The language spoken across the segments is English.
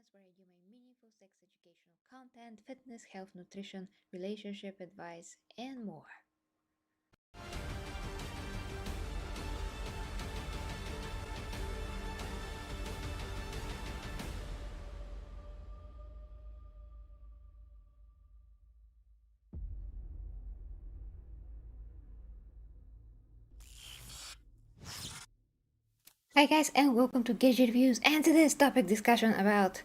podcast where I do my meaningful sex educational content, fitness, health, nutrition, relationship advice, and more. Hi guys, and welcome to Geri Reviews and today's topic discussion about,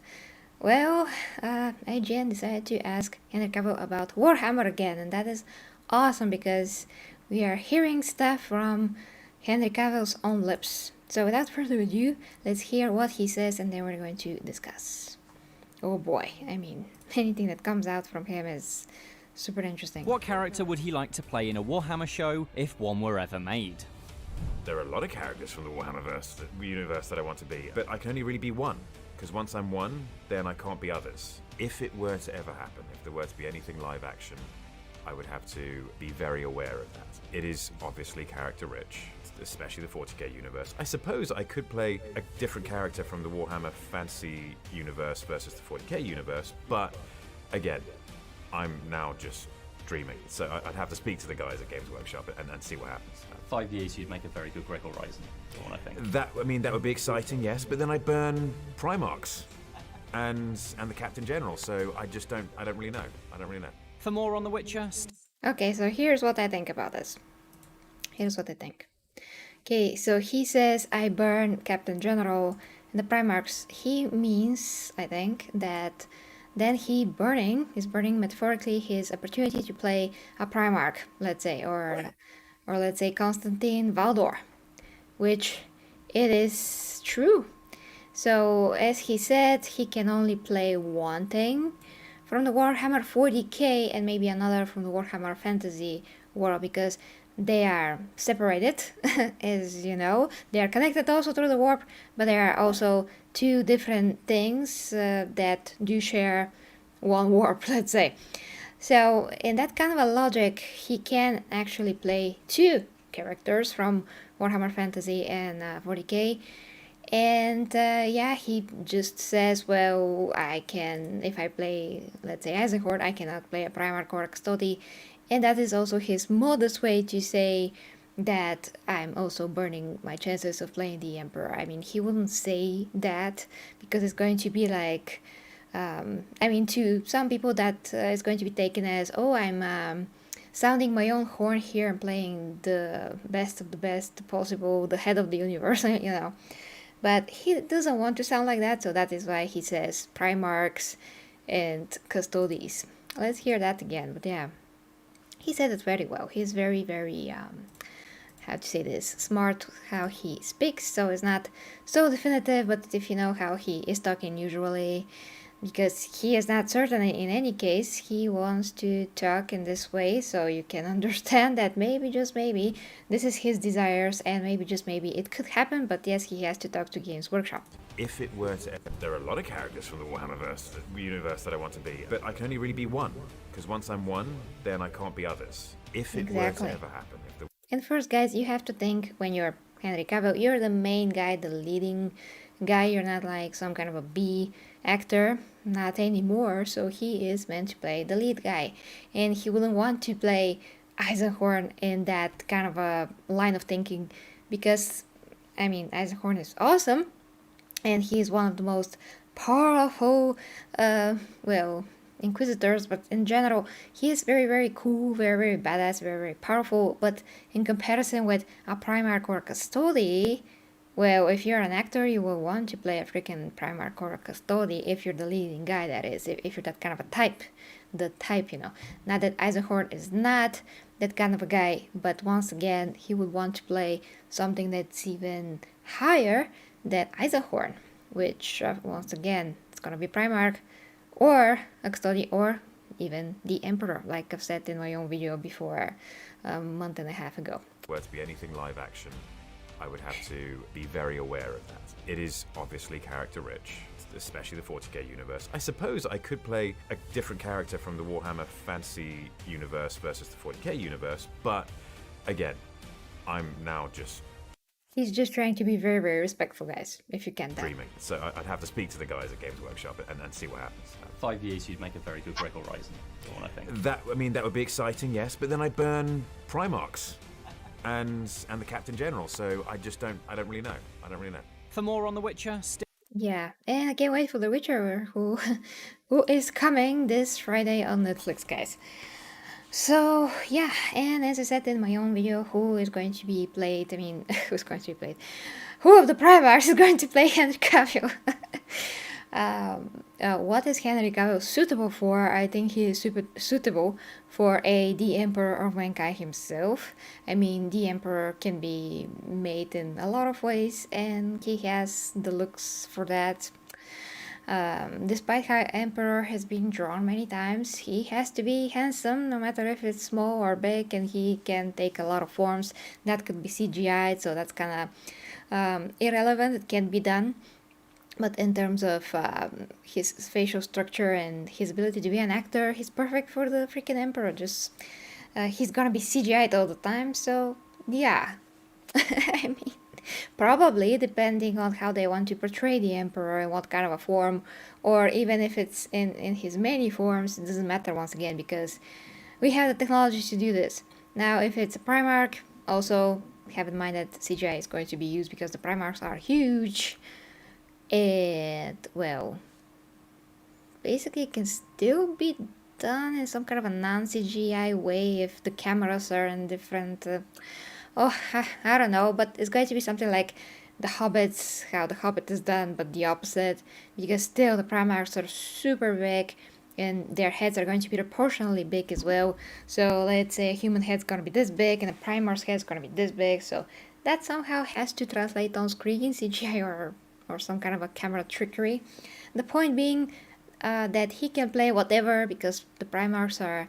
well, IGN decided to ask Henry Cavill about Warhammer again, and that is awesome because we are hearing stuff from Henry Cavill's own lips. So without further ado, let's hear what he says and then we're going to discuss. Oh boy, I mean, anything that comes out from him is super interesting. What character would he like to play in a Warhammer show if one were ever made? There are a lot of characters from the Warhammerverse, the universe that I want to be, but I can only really be one, because once I'm one, then I can't be others. If it were to ever happen, if there were to be anything live action, I would have to be very aware of that. It is obviously character rich, especially the 40k universe. I suppose I could play a different character from the Warhammer Fantasy universe versus the 40k universe, but again, I'm now just dreaming. So I'd have to speak to the guys at Games Workshop and see what happens. 5 years, you'd make a very good Greg Horizon, I think. That would be exciting, yes, but then I burn primarchs and the Captain General, so I don't really know. For more on The Witcher, Okay, so here's what I think about this. Okay, so he says, I burn Captain General and the Primarchs. He means, I think, that then he's burning metaphorically his opportunity to play a Primarch, let's say, or let's say Constantine Valdor, which it is true. So as he said, he can only play one thing from the Warhammer 40k and maybe another from the Warhammer Fantasy world because they are separated, as you know. They are connected also through the warp, but they are also two different things that do share one warp, let's say. So in that kind of a logic, he can actually play two characters from Warhammer Fantasy and 40k. And yeah, he just says, well, I can, if I play, let's say, eisenhorn, I cannot play a Primarch or a Custody. And that is also his modest way to say that I'm also burning my chances of playing the Emperor. I mean, he wouldn't say that because it's going to be like, I mean, to some people that is going to be taken as, oh, I'm sounding my own horn here and playing the best of the best possible, the head of the universe, you know. But he doesn't want to sound like that, so that is why he says Primarchs and Custodies. Let's hear that again, but yeah. He said it very well. He's very, very, how to say this, smart how he speaks, so it's not so definitive, but if you know how he is talking usually, because he is not certain in any case, he wants to talk in this way, so you can understand that maybe, just maybe, this is his desires, and maybe, just maybe, it could happen, but yes, he has to talk to Games Workshop. If it were to, there are a lot of characters from the Warhammerverse, the universe that I want to be, but I can only really be one, because once I'm one, then I can't be others. If it were to ever happen. And first, guys, you have to think when you're Henry Cavill, you're the main guy, the leading guy, you're not like some kind of a B actor, not anymore, so he is meant to play the lead guy, and he wouldn't want to play Eisenhorn in that kind of a line of thinking, because, I mean, Eisenhorn is awesome, and he is one of the most powerful, well, Inquisitors, but in general, he is very, very cool, very, very badass, very, very powerful, but in comparison with a Primarch or a Custody, well, if you're an actor, you will want to play a freaking Primarch or a Custody if you're the leading guy, that is, if you're that kind of a type, the type, you know. Not that Eisenhorn is not that kind of a guy, but once again, he would want to play something that's even higher than Eisenhorn, which, once again, it's gonna be Primarch, or a Custody, or even the Emperor, like I've said in my own video before a month and a half ago. Were to be anything live action, I would have to be very aware of that. It is obviously character rich, especially the 40k universe. I suppose I could play a different character from the Warhammer Fantasy universe versus the 40k universe, but again, I'm now just He's just trying to be very, very respectful, guys, if you can tell. Dreaming. So I'd have to speak to the guys at Games Workshop and see what happens. 5 years, you'd make a very good Gregor Ryzen, is what I think. That would be exciting, yes, but then I burn primarchs and the Captain General, so I don't really know. For more on The Witcher, Yeah, and I can't wait for The Witcher, who is coming this Friday on Netflix, guys. So, yeah, and as I said in my own video, who is going to be played, who's going to be played? Who of the primarchs is going to play Henry Cavill? What is Henry Cavill suitable for? I think he is super suitable for the Emperor of Mankind himself. The Emperor can be made in a lot of ways, and he has the looks for that. Despite how Emperor has been drawn many times, he has to be handsome, no matter if it's small or big, and he can take a lot of forms. That could be CGI'd, so that's kind of irrelevant. It can be done. But in terms of his facial structure and his ability to be an actor, he's perfect for the freaking Emperor. Just he's gonna be CGI'd all the time, so yeah. Probably depending on how they want to portray the Emperor and what kind of a form, or even if it's in his many forms, it doesn't matter once again, because we have the technology to do this. Now, if it's a Primarch, also have in mind that CGI is going to be used because the Primarchs are huge. And, well, basically it can still be done in some kind of a non-CGI way if the cameras are in different... I don't know, but it's going to be something like the Hobbits, how the Hobbit is done, but the opposite, because still the Primarchs are super big, and their heads are going to be proportionally big as well. So let's say a human head's gonna be this big, and a Primarch's head's gonna be this big, so that somehow has to translate on screen, CGI or some kind of a camera trickery. The point being that he can play whatever, because the Primarchs are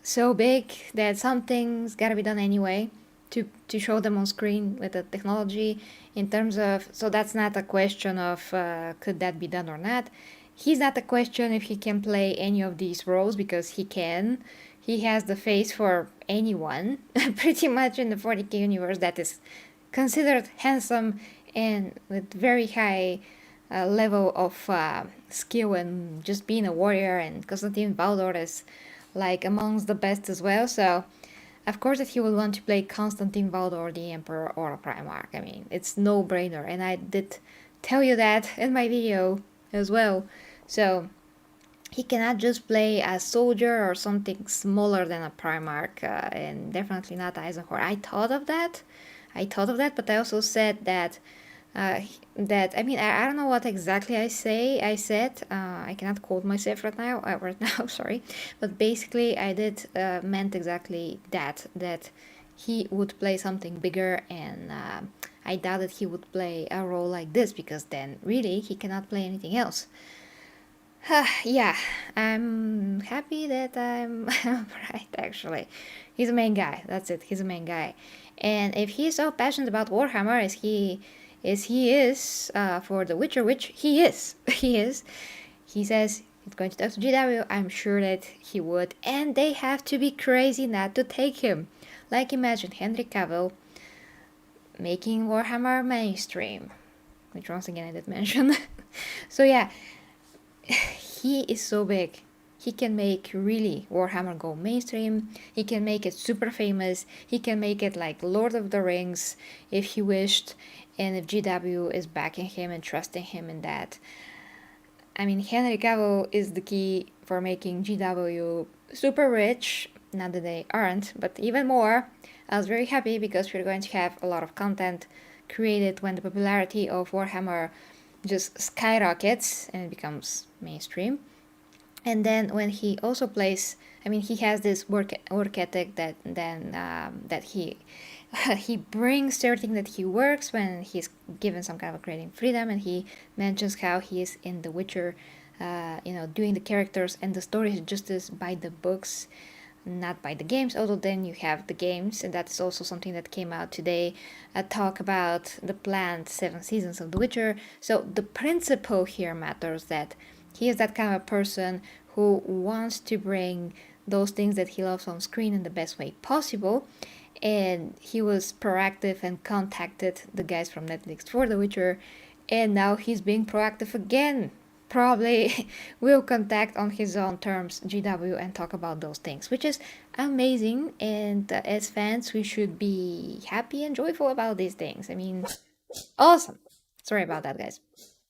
so big that something's gotta be done anyway to show them on screen with the technology in terms of... So that's not a question of could that be done or not. He's not a question if he can play any of these roles, because he can. He has the face for anyone, pretty much in the 40k universe, that is considered handsome and with very high level of skill and just being a warrior, and Constantine Valdor is like amongst the best as well, so of course that he would want to play Constantine Valdor, the Emperor, or a Primarch. It's no-brainer, and I did tell you that in my video as well. So he cannot just play a soldier or something smaller than a Primarch, and definitely not Eisenhorn. I thought of that, but I also said that I don't know what exactly I said, I cannot quote myself right now, sorry, but basically I did meant exactly that he would play something bigger, and I doubt that he would play a role like this, because then really he cannot play anything else. Yeah, I'm happy that I'm right, actually. He's a main guy, that's it, he's a main guy. And if he's so passionate about Warhammer as he is for The Witcher, which he is, he says he's going to talk to GW, I'm sure that he would, and they have to be crazy not to take him. Like, imagine Henry Cavill making Warhammer mainstream, which once again I did mention. So yeah, he is so big. He can make really Warhammer go mainstream. He can make it super famous. He can make it like Lord of the Rings if he wished, and if GW is backing him and trusting him in that. Henry Cavill is the key for making GW super rich. Not that they aren't, but even more. I was very happy because we're going to have a lot of content created when the popularity of Warhammer just skyrockets and it becomes mainstream. And then when he also plays, he has this work ethic that he brings to everything that he works when he's given some kind of creative freedom, and he mentions how he is in The Witcher, doing the characters and the stories just as by the books, not by the games, although then you have the games, and that's also something that came out today, a talk about the planned 7 seasons of The Witcher. So the principle here matters, that he is that kind of person who wants to bring those things that he loves on screen in the best way possible, and he was proactive and contacted the guys from Netflix for The Witcher, and now he's being proactive again. Probably will contact on his own terms GW and talk about those things, which is amazing. And as fans, we should be happy and joyful about these things. I mean, awesome. Sorry about that, guys.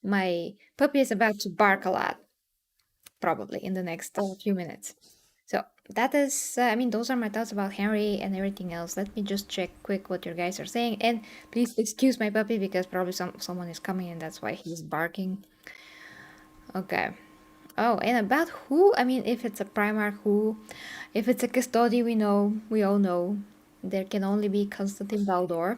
My puppy is about to bark a lot, probably in the next few minutes. So that is, I mean, those are my thoughts about Henry and everything else. Let me just check quick what you guys are saying, and please excuse my puppy because probably someone is coming and that's why he's barking. Okay. Oh, and about who? I mean, if it's a Primarch, who? If it's a Custodi, we all know, there can only be Constantine Baldor.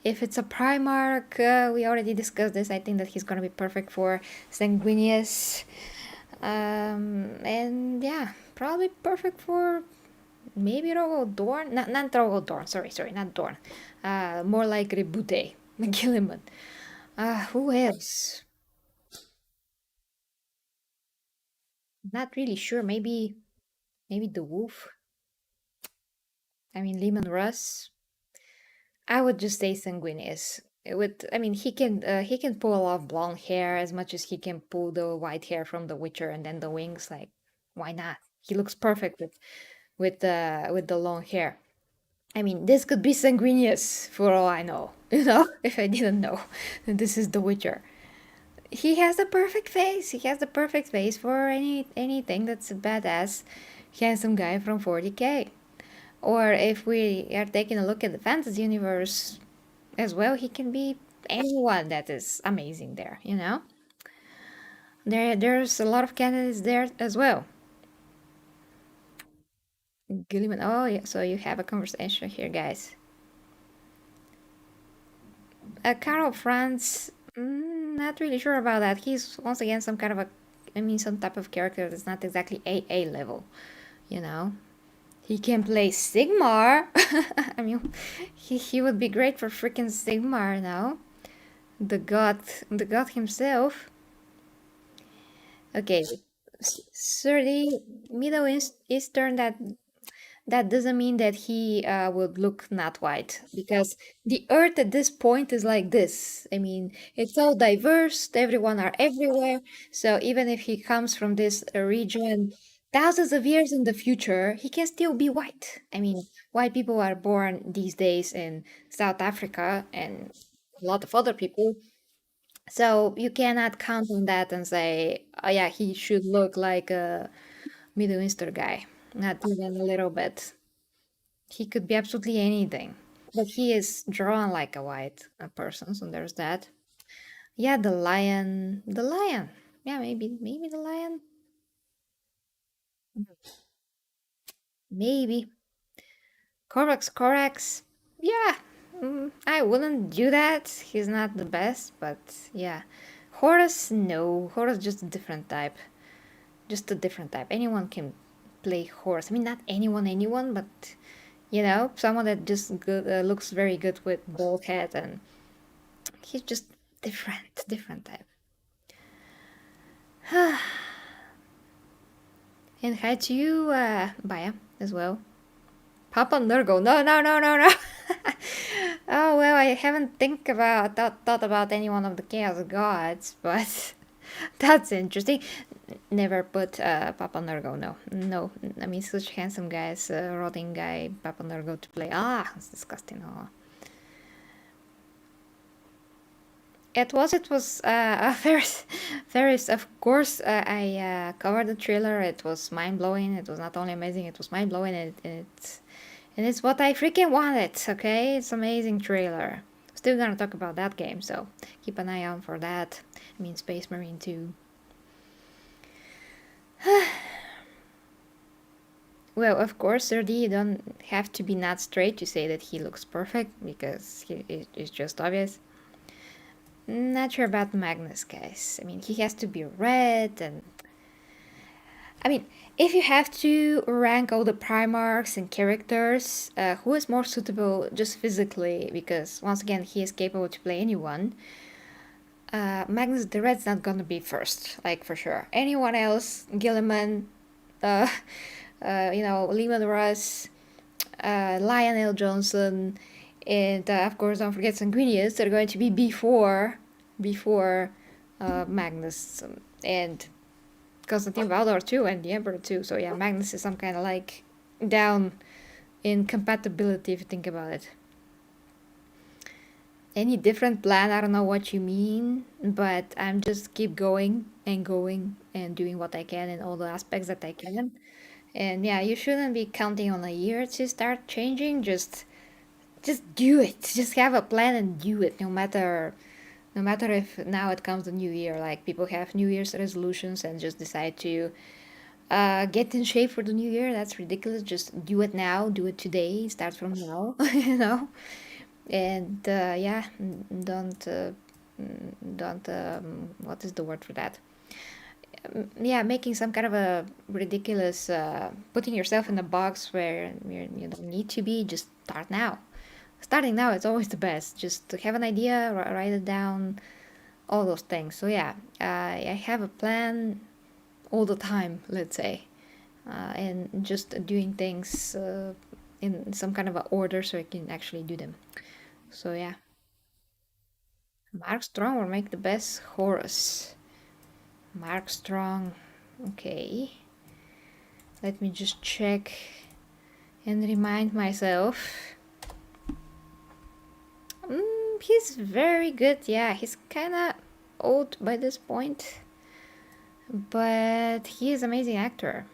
If it's a Primarch, we already discussed this. I think that he's gonna be perfect for Sanguinius. And yeah, probably perfect for maybe Rogel Dorn. Not Rogel Dorn. Sorry, not Dorn. More like Rebute, Gilliman. Who else? Not really sure. Maybe the Wolf. I mean, Lehman Russ. I would just say Sanguinius. I mean, he can pull off blonde hair as much as he can pull the white hair from The Witcher, and then the wings. Like, why not? He looks perfect with the long hair. I mean, this could be Sanguinius for all I know. You know, if I didn't know that this is The Witcher. He has the perfect face. He has the perfect face for anything that's a badass, handsome guy from 40k. Or if we are taking a look at the fantasy universe as well, he can be anyone that is amazing there, you know? There's a lot of candidates there as well. Gilliman, oh yeah, so you have a conversation here, guys. Carl Franz, not really sure about that. He's once again some kind of some type of character that's not exactly AA level, you know? He can play Sigmar. I mean, he would be great for freaking Sigmar now. The god himself. Okay, 30 Middle Eastern. That doesn't mean that he would look not white, because the Earth at this point is like this. I mean, it's all diverse. Everyone are everywhere. So even if he comes from this region thousands of years in the future, he can still be white. I mean, white people are born these days in South Africa and a lot of other people. So you cannot count on that and say, oh yeah, he should look like a Middle Eastern guy. Not even a little bit. He could be absolutely anything. But he is drawn like a white person, so there's that. Yeah, the lion. The lion. Yeah, maybe the lion. Maybe. Corax. Yeah, I wouldn't do that. He's not the best, but yeah. Horus, no. Horus just a different type. Just a different type. Anyone can play Horus. I mean, not anyone, but you know, someone that just looks very good with bald head, and he's just different type. And hi to you, Baya, as well. Papa Nurgle. No. Oh well, I haven't thought about any one of the Chaos Gods, but that's interesting. Never put Papa Nurgle. No. I mean, such handsome guys, rotting guy, Papa Nurgle to play. It's disgusting. Oh. It was Ferris. Of course, I covered the trailer. It was mind blowing. It was not only amazing, it was mind blowing. And it's what I freaking wanted. Okay, it's amazing trailer. Still gonna talk about that game, so keep an eye out for that. I mean, Space Marine 2. Well, of course, 30, you don't have to be not straight to say that he looks perfect, because it's just obvious. Not sure about Magnus, guys. I mean, he has to be red, and I mean, if you have to rank all the Primarchs and characters, who is more suitable just physically, because once again, he is capable to play anyone. Magnus the Red's not gonna be first, like for sure. Anyone else, Gilliman, Lehman Russ, Lionel Johnson, and of course don't forget Sanguinius. They're going to be before Magnus and Constantine Valdor too, and the Emperor too. So yeah, Magnus is some kind of like down in compatibility if you think about it. Any different plan? I don't know what you mean, but I'm just keep going and doing what I can in all the aspects that I can. And yeah, you shouldn't be counting on a year to start changing. Just do it. Just have a plan and do it. No matter if now it comes the new year. Like people have New Year's resolutions and just decide to get in shape for the new year. That's ridiculous. Just do it now. Do it today. Start from now. You know. And yeah, don't what is the word for that? Yeah, making some kind of a ridiculous putting yourself in a box where you don't need to be. Just start now. Starting now is always the best. Just to have an idea, write it down, all those things. So yeah, I have a plan all the time, let's say, and just doing things in some kind of a order so I can actually do them. So yeah, Mark Strong will make the best Horus. Mark Strong. Okay. Let me just check and remind myself. He's very good. Yeah, he's kind of old by this point, but he is an amazing actor.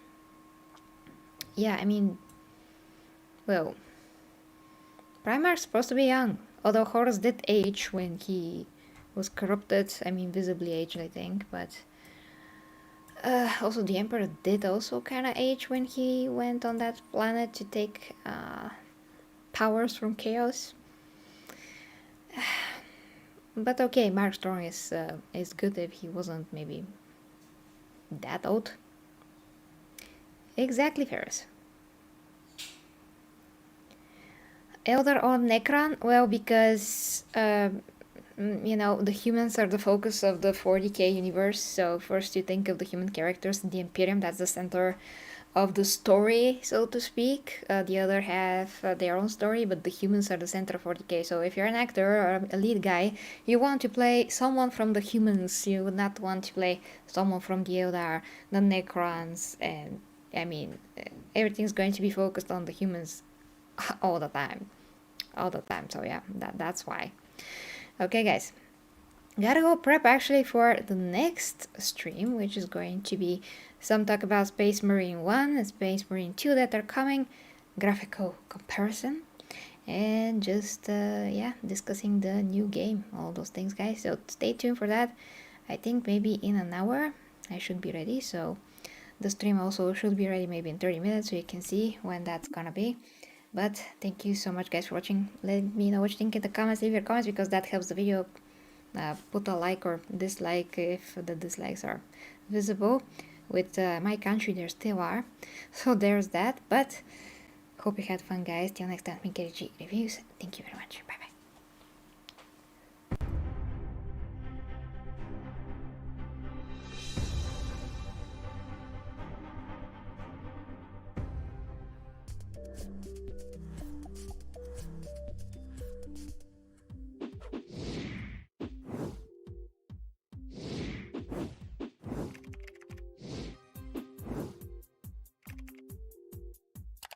Yeah, I mean, well, Primarch's supposed to be young, although Horus did age when he was corrupted. I mean, visibly aged, I think, but also the Emperor did also kind of age when he went on that planet to take powers from Chaos. But okay, Mark Strong is good if he wasn't maybe that old. Exactly, Ferris. Elder on Necron? Well, because you know, the humans are the focus of the 40k universe. So first you think of the human characters, the Imperium, that's the center of the story, so to speak. The other have their own story, but the humans are the center of 40k. So if you're an actor or a lead guy, you want to play someone from the humans. You would not want to play someone from the Eldar, the Necrons, and I mean, everything's going to be focused on the humans all the time. So yeah, that's why. Okay, guys, gotta go prep actually for the next stream, which is going to be some talk about Space Marine 1 and Space Marine 2 that are coming, graphical comparison, and just yeah, discussing the new game, all those things, guys. So stay tuned for that. I think maybe in an hour I should be ready, so the stream also should be ready maybe in 30 minutes, so you can see when that's gonna be. But thank you so much, guys, for watching. Let me know what you think in the comments. Leave your comments because that helps the video. Put a like or dislike if the dislikes are visible. With my country, there still are. So there's that. But hope you had fun, guys. Till next time, me Geri Reviews. Thank you very much. Bye bye.